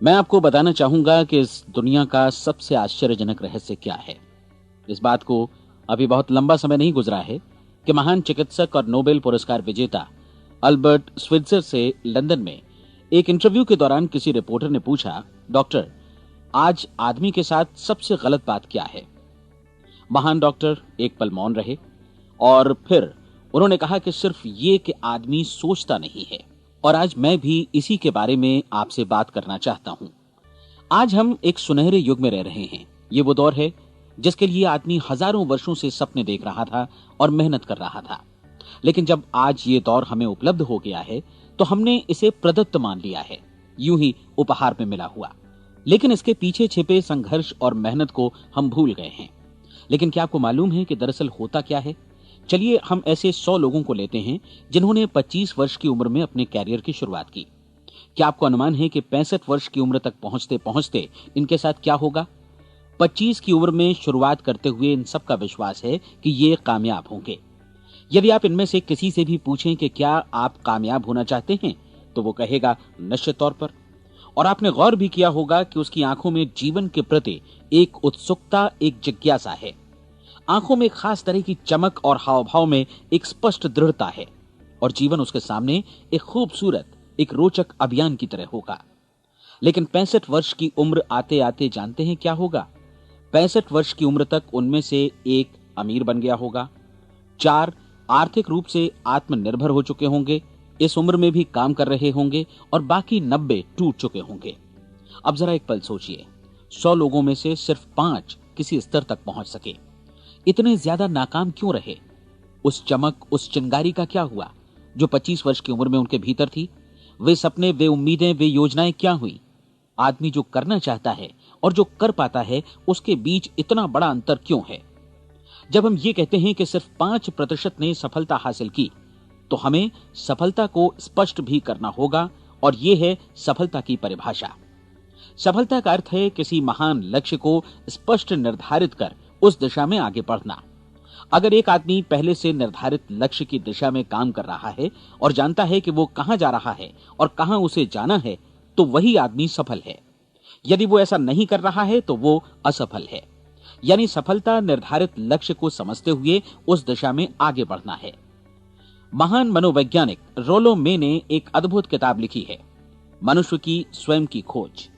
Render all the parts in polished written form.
मैं आपको बताना चाहूंगा कि इस दुनिया का सबसे आश्चर्यजनक रहस्य क्या है। इस बात को अभी बहुत लंबा समय नहीं गुजरा है कि महान चिकित्सक और नोबेल पुरस्कार विजेता अल्बर्ट स्विट्जर से लंदन में एक इंटरव्यू के दौरान किसी रिपोर्टर ने पूछा, डॉक्टर, आज आदमी के साथ सबसे गलत बात क्या है। महान डॉक्टर एक पल मौन रहे और फिर उन्होंने कहा कि सिर्फ ये कि आदमी सोचता नहीं है। और आज मैं भी इसी के बारे में आपसे बात करना चाहता हूं। आज हम एक सुनहरे युग में रह रहे हैं। ये वो दौर है जिसके लिए आदमी हजारों वर्षों से सपने देख रहा था और मेहनत कर रहा था। लेकिन जब आज ये दौर हमें उपलब्ध हो गया है तो हमने इसे प्रदत्त मान लिया है, यूं ही उपहार में मिला हुआ। लेकिन इसके पीछे छिपे संघर्ष और मेहनत को हम भूल गए हैं। लेकिन क्या आपको मालूम है कि दरअसल होता क्या है? चलिए हम ऐसे 100 लोगों को लेते हैं जिन्होंने 25 वर्ष की उम्र में अपने कैरियर की शुरुआत की। क्या आपको अनुमान है कि 65 वर्ष की उम्र तक पहुंचते पहुंचते इनके साथ क्या होगा? 25 की उम्र में शुरुआत करते हुए इन सबका विश्वास है कि ये कामयाब होंगे। यदि आप इनमें से किसी से भी पूछें कि क्या आप कामयाब होना चाहते हैं, तो वो कहेगा निश्चित तौर पर। और आपने गौर भी किया होगा कि उसकी आंखों में जीवन के प्रति एक उत्सुकता, एक जिज्ञासा है। आंखों में एक खास तरह की चमक और हाव भाव में एक स्पष्ट दृढ़ता है और जीवन उसके सामने एक खूबसूरत, एक रोचक अभियान की तरह होगा। लेकिन 65 वर्ष की उम्र आते आते जानते हैं क्या होगा? 65 वर्ष की उम्र तक उनमें से एक अमीर बन गया होगा, 4 आर्थिक रूप से आत्मनिर्भर हो चुके होंगे, इस उम्र में भी काम कर रहे होंगे और बाकी 90 टूट चुके होंगे। अब जरा एक पल सोचिए, 100 लोगों में से सिर्फ 5 किसी स्तर तक पहुंच सके। इतने ज्यादा नाकाम क्यों रहे? उस चमक, उस चिंगारी का क्या हुआ जो 25 वर्ष की उम्र में उनके भीतर थी? वे सपने, वे उम्मीदें, वे योजनाएं क्या हुई? आदमी जो करना चाहता है और जो कर पाता है, उसके बीच इतना बड़ा अंतर क्यों है? जब हम ये कहते हैं कि सिर्फ 5% ने सफलता हासिल की, तो हमें सफलता को स्पष्ट भी करना होगा और यह है सफलता की परिभाषा। सफलता का अर्थ है किसी महान लक्ष्य को स्पष्ट निर्धारित कर उस दिशा में आगे बढ़ना। अगर एक आदमी पहले से निर्धारित लक्ष्य की दिशा में काम कर रहा है और जानता है कि वो कहां जा रहा है और कहां उसे जाना है, तो वही आदमी सफल है। यदि वो ऐसा नहीं कर रहा है तो वो असफल है। यानी सफलता निर्धारित लक्ष्य को समझते हुए उस दिशा में आगे बढ़ना है। महान मनोवैज्ञानिक रोलो मे ने एक अद्भुत किताब लिखी है, मनुष्य की स्वयं की खोज।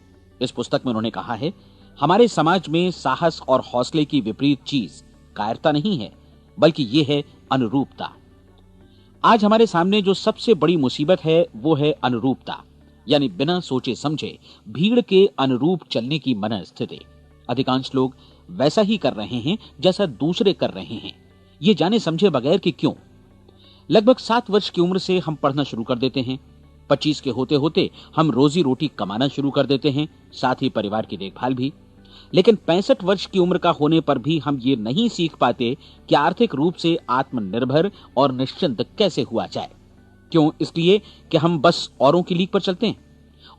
इस पुस्तक में उन्होंने कहा है, हमारे समाज में साहस और हौसले की विपरीत चीज कायरता नहीं है, बल्कि यह है अनुरूपता। आज हमारे सामने जो सबसे बड़ी मुसीबत है वो है अनुरूपता, यानी बिना सोचे समझे भीड़ के अनुरूप चलने की मनस्थिति। अधिकांश लोग वैसा ही कर रहे हैं जैसा दूसरे कर रहे हैं, ये जाने समझे बगैर कि क्यों। लगभग 7 वर्ष की उम्र से हम पढ़ना शुरू कर देते हैं। 25 के होते होते हम रोजी रोटी कमाना शुरू कर देते हैं, साथ ही परिवार की देखभाल भी। लेकिन 65 वर्ष की उम्र का होने पर भी हम ये नहीं सीख पाते कि आर्थिक रूप से आत्मनिर्भर और निश्चिंत कैसे हुआ जाए। क्यों? इसलिए कि हम बस औरों की लीक पर चलते हैं।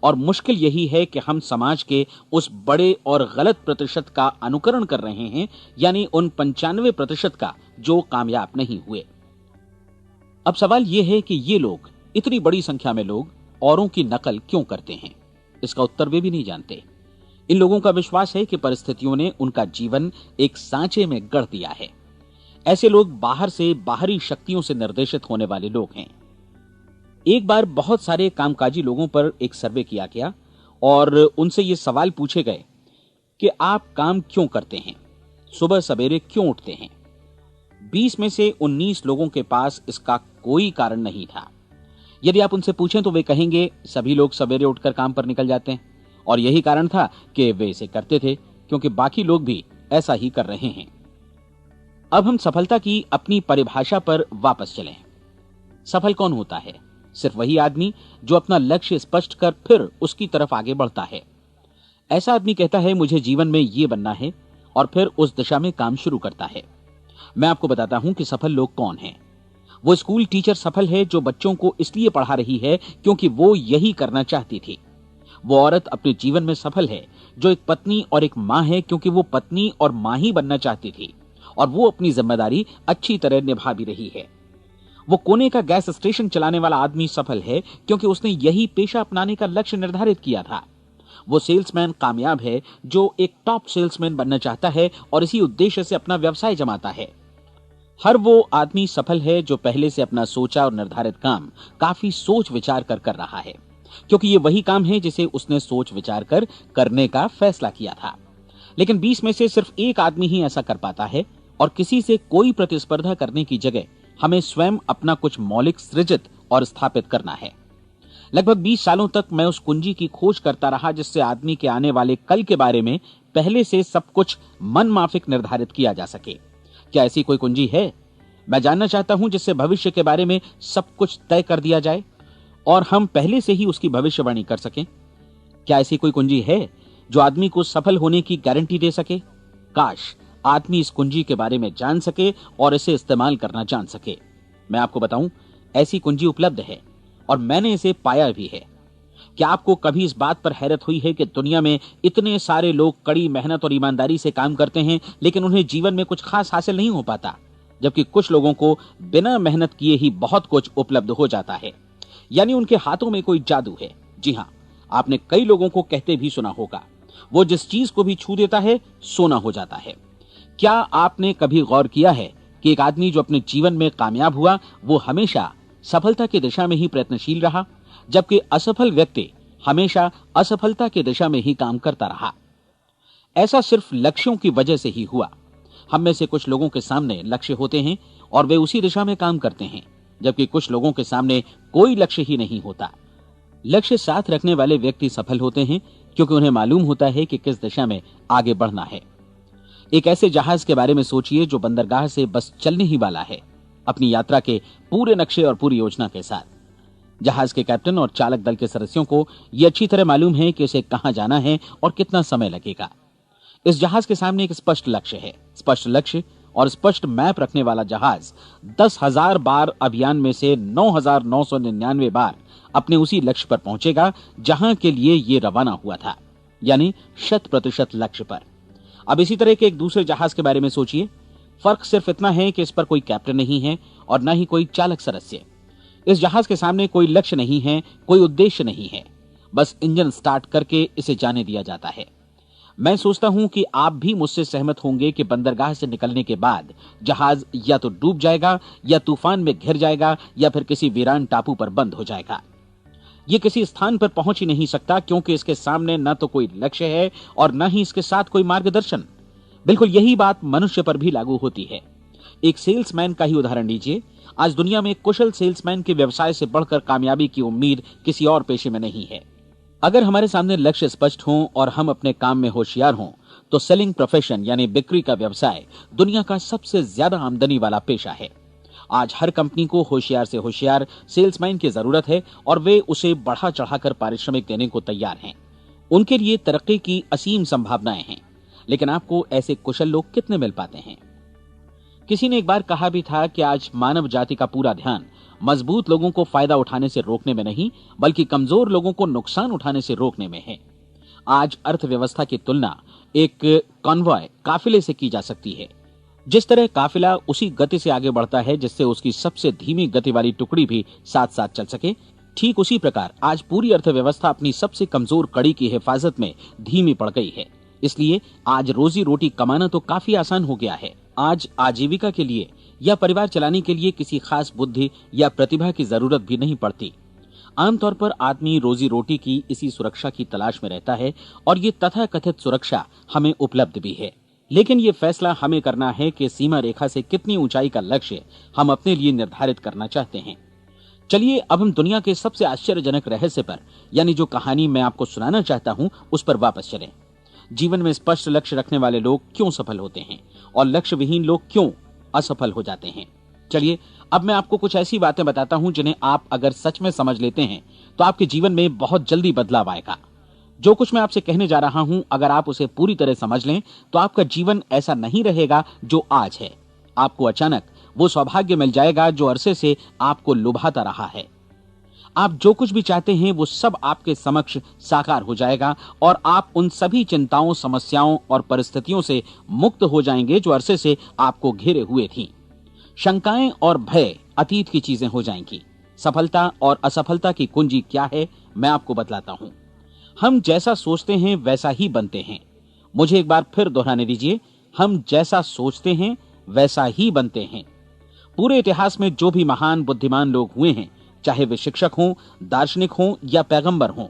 और मुश्किल यही है कि हम समाज के उस बड़े और गलत प्रतिशत का अनुकरण कर रहे हैं, यानी उन 95% का जो कामयाब नहीं हुए। अब सवाल यह है कि ये लोग, इतनी बड़ी संख्या में लोग, औरों की नकल क्यों करते हैं? इसका उत्तर वे भी नहीं जानते। इन लोगों का विश्वास है कि परिस्थितियों ने उनका जीवन एक सांचे में गढ़ दिया है। ऐसे लोग बाहर से, बाहरी शक्तियों से निर्देशित होने वाले लोग हैं। एक बार बहुत सारे कामकाजी लोगों पर एक सर्वे किया गया और उनसे ये सवाल पूछे गए कि आप काम क्यों करते हैं, सुबह सवेरे क्यों उठते हैं? 20 में से 19 लोगों के पास इसका कोई कारण नहीं था। यदि आप उनसे पूछें तो वे कहेंगे सभी लोग सवेरे उठकर काम पर निकल जाते हैं और यही कारण था कि वे इसे करते थे क्योंकि बाकी लोग भी ऐसा ही कर रहे हैं। अब हम सफलता की अपनी परिभाषा पर वापस चलें। सफल कौन होता है? सिर्फ वही आदमी जो अपना लक्ष्य स्पष्ट कर फिर उसकी तरफ आगे बढ़ता है। ऐसा आदमी कहता है मुझे जीवन में ये बनना है और फिर उस दिशा में काम शुरू करता है। मैं आपको बताता हूं कि सफल लोग कौन हैं। वो स्कूल टीचर सफल है जो बच्चों को इसलिए पढ़ा रही है क्योंकि वो यही करना चाहती थी। वो औरत अपने जीवन में सफल है जो एक पत्नी और एक मां है क्योंकि वो पत्नी और मां ही बनना चाहती थी और वो अपनी जिम्मेदारी अच्छी तरह निभा भी रही है। वो कोने का गैस स्टेशन चलाने वाला आदमी सफल है क्योंकि उसने यही पेशा अपनाने का लक्ष्य निर्धारित किया था। वो सेल्समैन कामयाब है जो एक टॉप सेल्समैन बनना चाहता है और इसी उद्देश्य से अपना व्यवसाय जमाता है। हर वो आदमी सफल है जो पहले से अपना सोचा और निर्धारित काम काफी सोच विचार कर रहा है, क्योंकि ये वही काम है जिसे उसने सोच विचार कर करने का फैसला किया था। लेकिन 20 में से सिर्फ एक आदमी ही ऐसा कर पाता है, और किसी से कोई प्रतिस्पर्धा करने की जगह हमें स्वयं अपना कुछ मौलिक सृजित और स्थापित करना है। लगभग 20 सालों तक मैं उस कुंजी की खोज करता रहा जिससे आदमी के आने वाले कल के बारे में पहले से सब कुछ मन माफिक निर्धारित किया जा सके। क्या ऐसी कोई कुंजी है? मैं जानना चाहता हूं जिससे भविष्य के बारे में सब कुछ तय कर दिया जाए और हम पहले से ही उसकी भविष्यवाणी कर सकें। क्या ऐसी कोई कुंजी है जो आदमी को सफल होने की गारंटी दे सके? काश आदमी इस कुंजी के बारे में जान सके और इसे इस्तेमाल करना जान सके। मैं आपको बताऊं, ऐसी कुंजी उपलब्ध है और मैंने इसे पाया भी है। क्या आपको कभी इस बात पर हैरत हुई है कि दुनिया में इतने सारे लोग कड़ी मेहनत और ईमानदारी से काम करते हैं, लेकिन उन्हें जीवन में कुछ खास हासिल नहीं हो पाता, जबकि कुछ लोगों को बिना मेहनत किए ही बहुत कुछ उपलब्ध हो जाता है। यानी उनके हाथों में कोई जादू है। जी हां, आपने कई लोगों को कहते भी सुना होगा, वो जिस चीज को भी छू देता है सोना हो जाता है। क्या आपने कभी गौर किया है कि एक आदमी जो अपने जीवन में कामयाब हुआ वो हमेशा सफलता की दिशा में ही प्रयत्नशील रहा, जबकि असफल व्यक्ति हमेशा असफलता की दिशा में ही काम करता रहा? ऐसा सिर्फ लक्ष्यों की वजह से ही हुआ। हम में से कुछ लोगों के सामने लक्ष्य होते हैं और वे उसी दिशा में काम करते हैं, जबकि कुछ लोगों के सामने कोई लक्ष्य ही नहीं होता। लक्ष्य साथ रखने वाले व्यक्ति सफल होते हैं क्योंकि उन्हें मालूम होता है कि किस दिशा में आगे बढ़ना है। एक ऐसे जहाज के बारे में सोचिए जो बंदरगाह से बस चलने ही वाला है, अपनी यात्रा के पूरे नक्शे और पूरी योजना के साथ। जहाज के कैप्टन और चालक दल के सदस्यों को यह अच्छी तरह मालूम है कि उसे कहां जाना है और कितना समय लगेगा। इस जहाज के सामने एक स्पष्ट लक्ष्य है। स्पष्ट लक्ष्य और स्पष्ट मैप रखने वाला जहाज 10,000 बार अभियान में से 9,999 बार अपने उसी लक्ष्य पर पहुंचेगा जहां के लिए ये रवाना हुआ था, यानी 100% लक्ष्य पर। अब इसी तरह के एक दूसरे जहाज के बारे में सोचिए। फर्क सिर्फ इतना है कि इस पर कोई कैप्टन नहीं है और न ही कोई चालक सदस्य। इस जहाज के सामने कोई लक्ष्य नहीं है, कोई उद्देश्य नहीं है, बस इंजन स्टार्ट करके इसे जाने दिया जाता है। मैं सोचता हूं कि आप भी मुझसे सहमत होंगे कि बंदरगाह से निकलने के बाद जहाज या तो डूब जाएगा या तूफान में घिर जाएगा या फिर किसी वीरान टापू पर बंद हो जाएगा। ये किसी स्थान पर पहुंच ही नहीं सकता क्योंकि इसके सामने न तो कोई लक्ष्य है और न ही इसके साथ कोई मार्गदर्शन। बिल्कुल यही बात मनुष्य पर भी लागू होती है। एक सेल्समैन का ही उदाहरण लीजिए। आज दुनिया में कुशल सेल्समैन के व्यवसाय से बढ़कर कामयाबी की उम्मीद किसी और पेशे में नहीं है। अगर हमारे सामने लक्ष्य स्पष्ट हों और हम अपने काम में होशियार हों तो सेलिंग प्रोफेशन यानी बिक्री का व्यवसाय दुनिया का सबसे ज्यादा आमदनी वाला पेशा है। आज हर कंपनी को होशियार से होशियार सेल्समैन की जरूरत है और वे उसे बढ़ा चढ़ाकर पारिश्रमिक देने को तैयार हैं। उनके लिए तरक्की की असीम संभावनाएं हैं, लेकिन आपको ऐसे कुशल लोग कितने मिल पाते हैं? किसी ने एक बार कहा भी था कि आज मानव जाति का पूरा ध्यान मजबूत लोगों को फायदा उठाने से रोकने में नहीं, बल्कि कमजोर लोगों को नुकसान उठाने से रोकने में है। आज अर्थव्यवस्था की तुलना एक कॉन्वॉय काफिले से की जा सकती है। जिस तरह काफिला उसी गति से आगे बढ़ता है जिससे उसकी सबसे धीमी गति वाली टुकड़ी भी साथ साथ चल सके, ठीक उसी प्रकार आज पूरी अर्थव्यवस्था अपनी सबसे कमजोर कड़ी की हिफाजत में धीमी पड़ गई है। इसलिए आज रोजी रोटी कमाना तो काफी आसान हो गया है। आज आजीविका के लिए या परिवार चलाने के लिए किसी खास बुद्धि या प्रतिभा की जरूरत भी नहीं पड़ती। आमतौर पर आदमी रोजी रोटी की इसी सुरक्षा की तलाश में रहता है और ये तथाकथित सुरक्षा हमें उपलब्ध भी है। लेकिन ये फैसला हमें करना है कि सीमा रेखा से कितनी ऊंचाई का लक्ष्य हम अपने लिए निर्धारित करना चाहते हैं। चलिए अब हम दुनिया के सबसे आश्चर्यजनक रहस्य पर, यानी जो कहानी मैं आपको सुनाना चाहता हूं, उस पर वापस चलें। जीवन में स्पष्ट लक्ष्य रखने वाले लोग क्यों सफल होते हैं और लक्ष्य विहीन लोग क्यों असफल हो जाते हैं? चलिए अब मैं आपको कुछ ऐसी बातें बताता हूं जिन्हें आप अगर सच में समझ लेते हैं तो आपके जीवन में बहुत जल्दी बदलाव आएगा। जो कुछ मैं आपसे कहने जा रहा हूं, अगर आप उसे पूरी तरह समझ लें तो आपका जीवन ऐसा नहीं रहेगा जो आज है। आपको अचानक वो सौभाग्य मिल जाएगा जो अरसे से आपको लुभाता रहा है। आप जो कुछ भी चाहते हैं वो सब आपके समक्ष साकार हो जाएगा और आप उन सभी चिंताओं, समस्याओं और परिस्थितियों से मुक्त हो जाएंगे जो अरसे से आपको घेरे हुए थीं। शंकाएं और भय अतीत की चीजें हो जाएंगी। सफलता और असफलता की कुंजी क्या है, मैं आपको बतलाता हूं। हम जैसा सोचते हैं वैसा ही बनते हैं। मुझे एक बार फिर दोहराने दीजिए, हम जैसा सोचते हैं वैसा ही बनते हैं। पूरे इतिहास में जो भी महान बुद्धिमान लोग हुए हैं, चाहे वे शिक्षक हों, दार्शनिक हों या पैगंबर हों,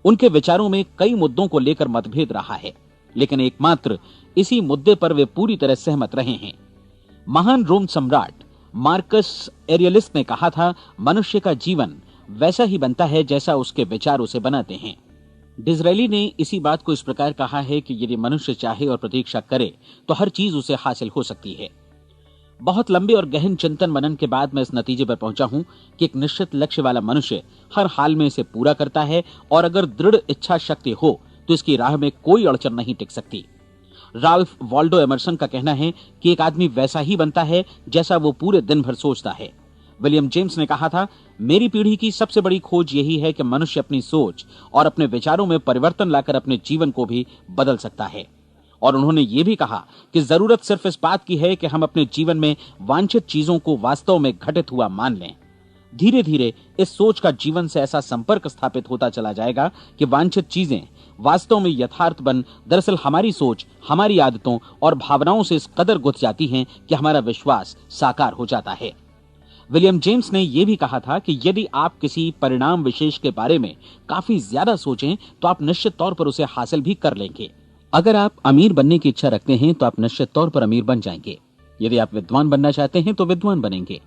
उनके विचारों में कई मुद्दों को लेकर मतभेद रहा है, लेकिन एकमात्र इसी मुद्दे पर वे पूरी तरह सहमत रहे हैं। महान रोम सम्राट मार्कस एरियलिस ने कहा था, मनुष्य का जीवन वैसा ही बनता है जैसा उसके विचार उसे बनाते हैं। डिज़रायली ने इसी बात को इस प्रकार कहा है कि यदि मनुष्य चाहे और प्रतीक्षा करे तो हर चीज उसे हासिल हो सकती है। बहुत लंबे और गहन चिंतन मनन के बाद मैं इस नतीजे पर पहुंचा हूं कि एक निश्चित लक्ष्य वाला मनुष्य हर हाल में इसे पूरा करता है, और अगर दृढ़ इच्छा शक्ति हो तो इसकी राह में कोई अड़चन नहीं टिक सकती। राल्फ वॉल्डो एमर्सन का कहना है कि एक आदमी वैसा ही बनता है जैसा वो पूरे दिन भर सोचता है। विलियम जेम्स ने कहा था, मेरी पीढ़ी की सबसे बड़ी खोज यही है कि मनुष्य अपनी सोच और अपने विचारों में परिवर्तन लाकर अपने जीवन को भी बदल सकता है। और उन्होंने ये भी कहा कि जरूरत सिर्फ इस बात की है कि हम अपने जीवन में वांछित चीजों को वास्तव में घटित हुआ मान लें। धीरे धीरे इस सोच का जीवन से ऐसा संपर्क स्थापित होता चला जाएगा कि वांछित चीजें वास्तव में यथार्थ बन दरअसल हमारी सोच, हमारी आदतों और भावनाओं से इस कदर गुथ जाती हैं कि हमारा विश्वास साकार हो जाता है। विलियम जेम्स ने यह भी कहा था कि यदि आप किसी परिणाम विशेष के बारे में काफी ज्यादा सोचें तो आप निश्चित तौर पर उसे हासिल भी कर लेंगे। अगर आप अमीर बनने की इच्छा रखते हैं तो आप निश्चित तौर पर अमीर बन जाएंगे। यदि आप विद्वान बनना चाहते हैं तो विद्वान बनेंगे।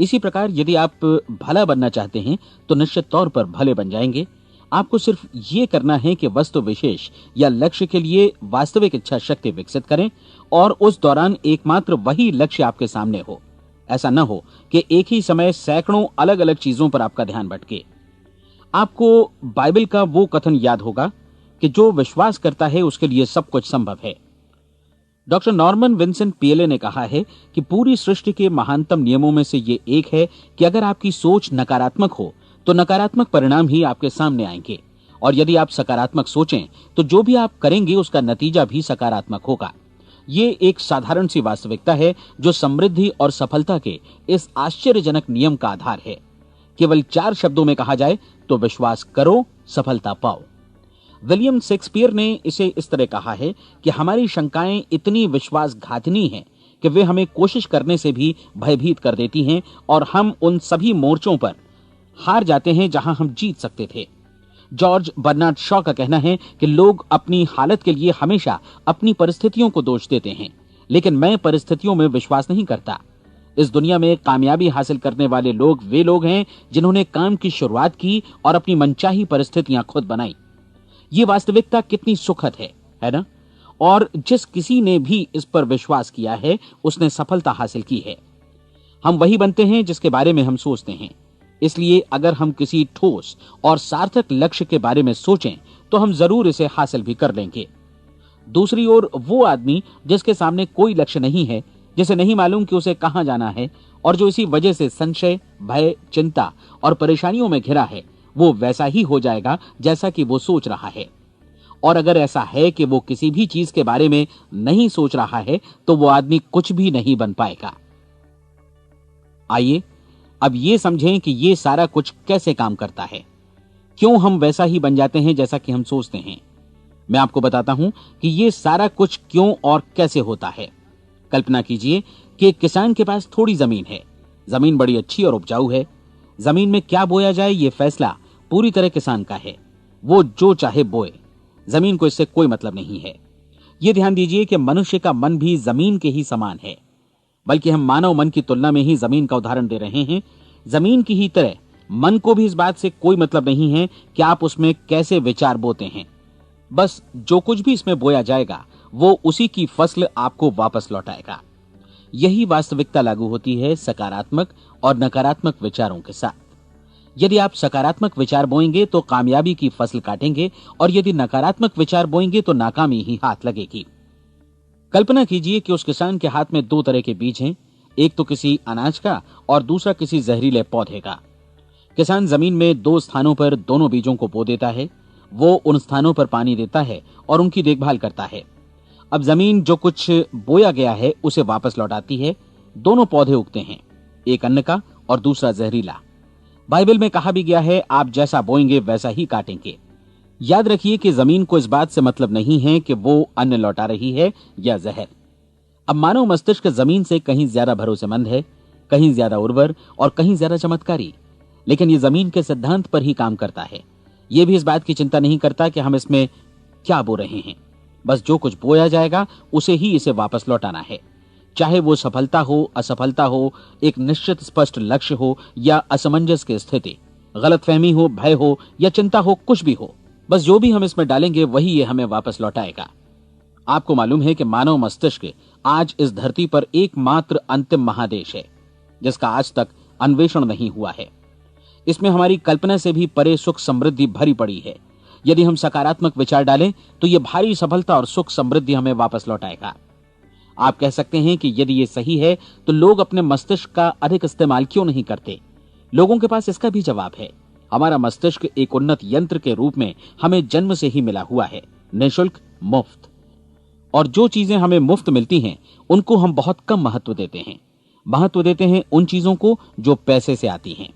इसी प्रकार यदि आप भला बनना चाहते हैं तो निश्चित तौर पर भले बन जाएंगे। आपको सिर्फ ये करना है कि वस्तु विशेष या लक्ष्य के लिए वास्तविक इच्छा शक्ति विकसित करें और उस दौरान एकमात्र वही लक्ष्य आपके सामने हो। ऐसा न हो कि एक ही समय सैकड़ों अलग अलग चीजों पर आपका ध्यान भटके। आपको बाइबल का वो कथन याद होगा कि जो विश्वास करता है उसके लिए सब कुछ संभव है। डॉक्टर नॉर्मन विंसेंट पीएले ने कहा है कि पूरी सृष्टि के महानतम नियमों में से ये एक है कि अगर आपकी सोच नकारात्मक हो तो नकारात्मक परिणाम ही आपके सामने आएंगे, और यदि आप सकारात्मक सोचें तो जो भी आप करेंगे उसका नतीजा भी सकारात्मक होगा। ये एक साधारण सी वास्तविकता है जो समृद्धि और सफलता के इस आश्चर्यजनक नियम का आधार है। केवल 4 शब्दों में कहा जाए तो विश्वास करो, सफलता पाओ। विलियम शेक्सपियर ने इसे इस तरह कहा है कि हमारी शंकाएं इतनी विश्वासघातिनी हैं कि वे हमें कोशिश करने से भी भयभीत कर देती हैं, और हम उन सभी मोर्चों पर हार जाते हैं जहां हम जीत सकते थे। जॉर्ज बर्नार्ड शॉ का कहना है कि लोग अपनी हालत के लिए हमेशा अपनी परिस्थितियों को दोष देते हैं, लेकिन मैं परिस्थितियों में विश्वास नहीं करता। इस दुनिया में कामयाबी हासिल करने वाले लोग वे लोग हैं जिन्होंने काम की शुरुआत की और अपनी मनचाही परिस्थितियां खुद बनाई। ये वास्तविकता कितनी सुखद है ना? और जिस किसी ने भी इस पर विश्वास किया है उसने सफलता हासिल की है। हम वही बनते हैं जिसके बारे में हम सोचते हैं। इसलिए अगर हम किसी ठोस और सार्थक लक्ष्य के बारे में सोचें तो हम जरूर इसे हासिल भी कर लेंगे। दूसरी ओर वो आदमी जिसके सामने कोई लक्ष्य नहीं है, जिसे नहीं मालूम कि उसे कहां जाना है, और जो इसी वजह से संशय, भय, चिंता और परेशानियों में घिरा है, वो वैसा ही हो जाएगा जैसा कि वो सोच रहा है। और अगर ऐसा है कि वो किसी भी चीज के बारे में नहीं सोच रहा है तो वो आदमी कुछ भी नहीं बन पाएगा। आइए अब ये समझें कि ये सारा कुछ कैसे काम करता है, क्यों हम वैसा ही बन जाते हैं जैसा कि हम सोचते हैं। मैं आपको बताता हूं कि ये सारा कुछ क्यों और कैसे होता है। कल्पना कीजिए कि एक किसान के पास थोड़ी जमीन है। जमीन बड़ी अच्छी और उपजाऊ है। जमीन में क्या बोया जाए ये फैसला पूरी तरह किसान का है। वो जो चाहे बोए, जमीन को इससे कोई मतलब नहीं है। ये ध्यान दीजिए कि मनुष्य का मन भी जमीन के ही समान है, बल्कि हम मानव मन की तुलना में ही जमीन का उदाहरण दे रहे हैं। जमीन की ही तरह मन को भी इस बात से कोई मतलब नहीं है कि आप उसमें कैसे विचार बोते हैं। बस जो कुछ भी इसमें बोया जाएगा वो उसी की फसल आपको वापस लौटाएगा। यही वास्तविकता लागू होती है सकारात्मक और नकारात्मक विचारों के साथ। यदि आप सकारात्मक विचार बोएंगे तो कामयाबी की फसल काटेंगे, और यदि नकारात्मक विचार बोएंगे तो नाकामी ही हाथ लगेगी। कल्पना कीजिए कि उस किसान के हाथ में 2 तरह के बीज हैं, एक तो किसी अनाज का और दूसरा किसी जहरीले पौधे का। किसान जमीन में 2 स्थानों पर दोनों बीजों को बो देता है। वो उन स्थानों पर पानी देता है और उनकी देखभाल करता है। अब जमीन जो कुछ बोया गया है उसे वापस लौटाती है। दोनों पौधे उगते हैं, एक अन्न का और दूसरा जहरीला। बाइबल में कहा भी गया है, आप जैसा बोएंगे वैसा ही काटेंगे। याद रखिए कि जमीन को इस बात से मतलब नहीं है कि वो अन्न लौटा रही है या जहर। अब मानव मस्तिष्क जमीन से कहीं ज्यादा भरोसेमंद है, कहीं ज्यादा उर्वर और कहीं ज्यादा चमत्कारी, लेकिन ये जमीन के सिद्धांत पर ही काम करता है। ये भी इस बात की चिंता नहीं करता कि हम इसमें क्या बो रहे हैं। बस जो कुछ बोया जाएगा उसे ही इसे वापस लौटाना है, चाहे वो सफलता हो, असफलता हो, एक निश्चित स्पष्ट लक्ष्य हो या असमंजस की स्थिति, गलतफहमी हो, भय हो या चिंता हो, कुछ भी हो। बस जो भी हम इसमें डालेंगे वही ये हमें वापस लौटाएगा। आपको मालूम है कि मानव मस्तिष्क आज इस धरती पर एकमात्र अंतिम महादेश है जिसका आज तक अन्वेषण नहीं हुआ है। इसमें हमारी कल्पना से भी परे सुख समृद्धि भरी पड़ी है। यदि हम सकारात्मक विचार डालें तो यह भारी सफलता और सुख समृद्धि हमें वापस लौटाएगा। आप कह सकते हैं कि यदि ये सही है तो लोग अपने मस्तिष्क का अधिक इस्तेमाल क्यों नहीं करते? लोगों के पास इसका भी जवाब है। हमारा मस्तिष्क एक उन्नत यंत्र के रूप में हमें जन्म से ही मिला हुआ है, निःशुल्क, मुफ्त। और जो चीजें हमें मुफ्त मिलती हैं उनको हम बहुत कम महत्व देते हैं। महत्व देते हैं उन चीजों को जो पैसे से आती हैं,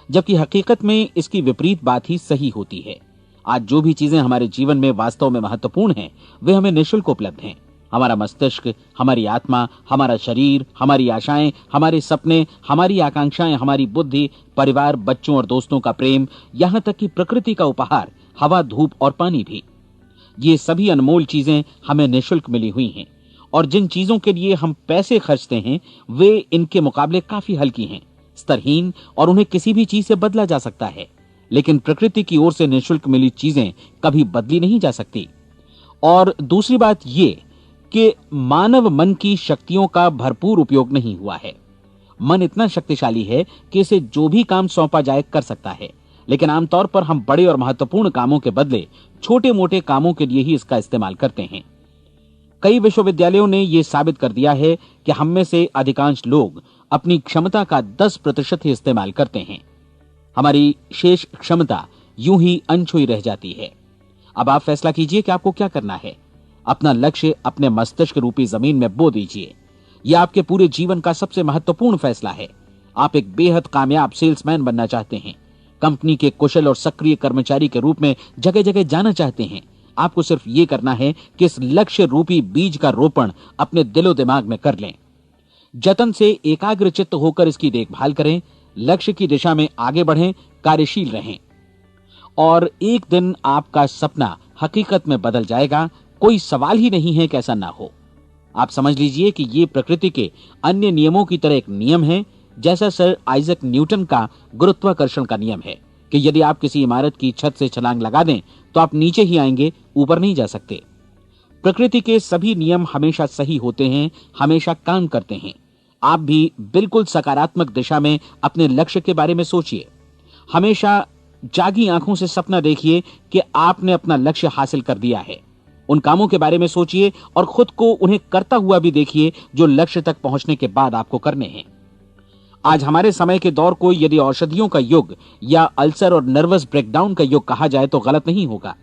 जबकि हकीकत में इसकी विपरीत बात ही सही होती है। आज जो भी चीजें हमारे जीवन में वास्तव में महत्वपूर्ण हैं वे हमें निःशुल्क उपलब्ध हैं। हमारा मस्तिष्क, हमारी आत्मा, हमारा शरीर, हमारी आशाएं, हमारे सपने, हमारी आकांक्षाएं, हमारी बुद्धि, परिवार, बच्चों और दोस्तों का प्रेम, यहां तक कि प्रकृति का उपहार, हवा, धूप और पानी भी, ये सभी अनमोल चीजें हमें निःशुल्क मिली हुई हैं। और जिन चीजों के लिए हम पैसे खर्चते हैं वे इनके मुकाबले काफी हल्की हैं, स्तरहीन, और उन्हें किसी भी चीज से बदला जा सकता है। लेकिन प्रकृति की ओर से निःशुल्क मिली चीजें कभी बदली नहीं जा सकती। और दूसरी बात ये कि मानव मन की शक्तियों का भरपूर उपयोग नहीं हुआ है। मन इतना शक्तिशाली है कि इसे जो भी काम सौंपा जाए कर सकता है, लेकिन आमतौर पर हम बड़े और महत्वपूर्ण कामों के बदले छोटे मोटे कामों के लिए ही इसका इस्तेमाल करते हैं। कई विश्वविद्यालयों ने यह साबित कर दिया है कि हम में से अधिकांश लोग अपनी क्षमता का 10% ही इस्तेमाल करते हैं। हमारी शेष क्षमता यूं ही अनछुई रह जाती है। अब आप फैसला कीजिए कि आपको क्या करना है। अपना लक्ष्य अपने मस्तिष्क रूपी जमीन में बो दीजिए। यह आपके पूरे जीवन का सबसे महत्वपूर्ण फैसला है। आप एक बेहद कामयाब सेल्समैन बनना चाहते हैं, कंपनी के कुशल और सक्रिय कर्मचारी के रूप में जगह जगह जाना चाहते हैं। आपको सिर्फ ये करना है कि इस लक्ष्य रूपी बीज का रोपण अपने दिलो दिमाग में कर लें। जतन से एकाग्रचित्त होकर इसकी देखभाल करें, लक्ष्य की दिशा में आगे बढ़ें, कार्यशील रहें, और एक दिन आपका सपना हकीकत में बदल जाएगा। कोई सवाल ही नहीं है कि ऐसा ना हो। आप समझ लीजिए कि ये प्रकृति के अन्य नियमों की तरह एक नियम है, जैसा सर आइजैक न्यूटन का गुरुत्वाकर्षण का नियम है कि यदि आप किसी इमारत की छत से छलांग लगा दें तो आप नीचे ही आएंगे, ऊपर नहीं जा सकते। प्रकृति के सभी नियम हमेशा सही होते हैं, हमेशा काम करते हैं। आप भी बिल्कुल सकारात्मक दिशा में अपने लक्ष्य के बारे में सोचिए। हमेशा जागी आंखों से सपना देखिए कि आपने अपना लक्ष्य हासिल कर दिया है। उन कामों के बारे में सोचिए और खुद को उन्हें करता हुआ भी देखिए जो लक्ष्य तक पहुंचने के बाद आपको करने हैं। आज हमारे समय के दौर को यदि औषधियों का युग या अल्सर और नर्वस ब्रेकडाउन का युग कहा जाए तो गलत नहीं होगा।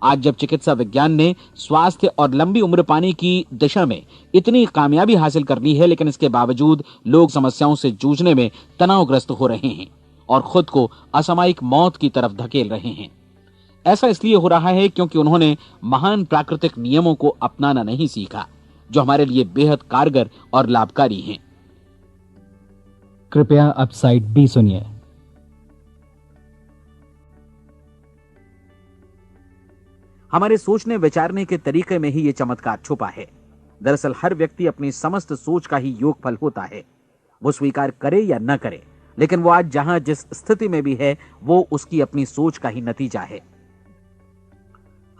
आज जब चिकित्सा विज्ञान ने स्वास्थ्य और लंबी उम्र पाने की दिशा में इतनी कामयाबी हासिल कर ली है, लेकिन इसके बावजूद लोग समस्याओं से जूझने में तनावग्रस्त हो रहे हैं और खुद को असामयिक मौत की तरफ धकेल रहे हैं। ऐसा इसलिए हो रहा है क्योंकि उन्होंने महान प्राकृतिक नियमों को अपनाना नहीं सीखा, जो हमारे लिए बेहद कारगर और लाभकारी हैं। कृपया अब साइड बी सुनिए। हमारे सोचने विचारने के तरीके में ही ये चमत्कार छुपा है। दरअसल हर व्यक्ति अपनी समस्त सोच का ही योगफल होता है। वो स्वीकार करे या न करे, लेकिन वो आज जहां जिस स्थिति में भी है वो उसकी अपनी सोच का ही नतीजा है।